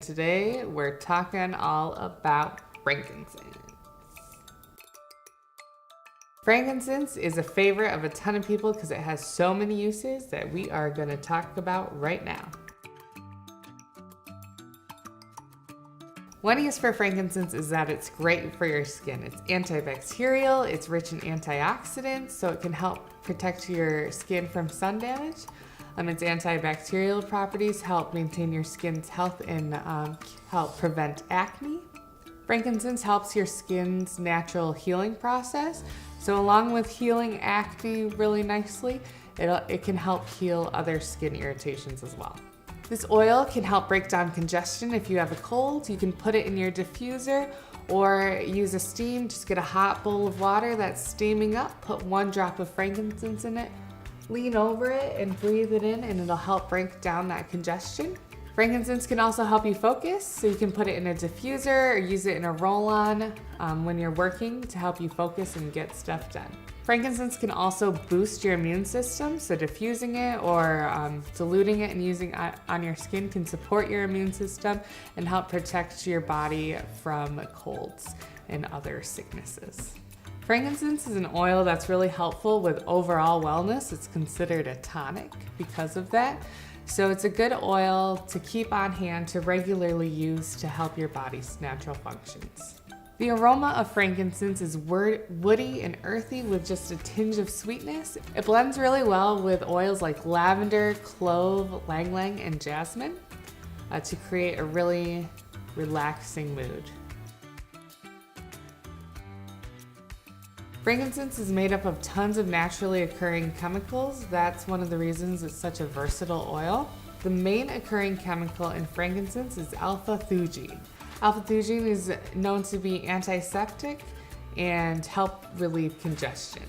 Today we're talking all about frankincense. Frankincense is a favorite of a ton of people because it has so many uses that we are going to talk about right now. One use for frankincense is that it's great for your skin. It's antibacterial, it's rich in antioxidants, so it can help protect your skin from sun damage. Its antibacterial properties help maintain your skin's health and help prevent acne. Frankincense helps your skin's natural healing process. So along with healing acne really nicely, it can help heal other skin irritations as well. This oil can help break down congestion if you have a cold. You can put it in your diffuser or use a steam. Just get a hot bowl of water that's steaming up, put 1 drop of frankincense in it, lean over it and breathe it in, and it'll help break down that congestion. Frankincense can also help you focus, so you can put it in a diffuser or use it in a roll-on when you're working to help you focus and get stuff done. Frankincense can also boost your immune system, so diffusing it or diluting it and using it on your skin can support your immune system and help protect your body from colds and other sicknesses. Frankincense is an oil that's really helpful with overall wellness. It's considered a tonic because of that. So it's a good oil to keep on hand to regularly use to help your body's natural functions. The aroma of frankincense is woody and earthy with just a tinge of sweetness. It blends really well with oils like lavender, clove, ylang ylang, and jasmine to create a really relaxing mood. Frankincense is made up of tons of naturally occurring chemicals. That's one of the reasons it's such a versatile oil. The main occurring chemical in frankincense is alpha-theogen. Alpha-theogen is known to be antiseptic and help relieve congestion.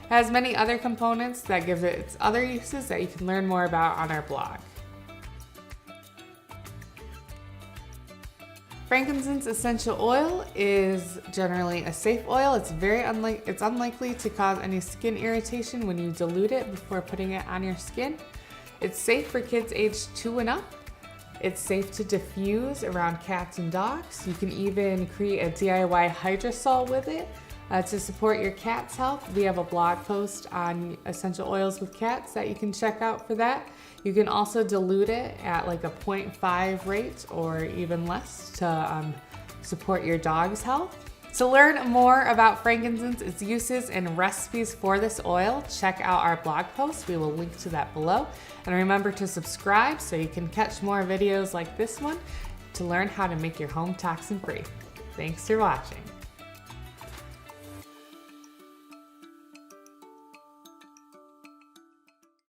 It has many other components that give it its other uses that you can learn more about on our blog. Frankincense Essential Oil is generally a safe oil. It's unlikely to cause any skin irritation when you dilute it before putting it on your skin. It's safe for kids aged 2 and up. It's safe to diffuse around cats and dogs. You can even create a DIY hydrosol with it to support your cat's health. We have a blog post on essential oils with cats that you can check out for that. You can also dilute it at like a 0.5 rate or even less to support your dog's health. To learn more about frankincense, its uses, and recipes for this oil, check out our blog post. We will link to that below. And remember to subscribe so you can catch more videos like this one to learn how to make your home toxin-free. Thanks for watching.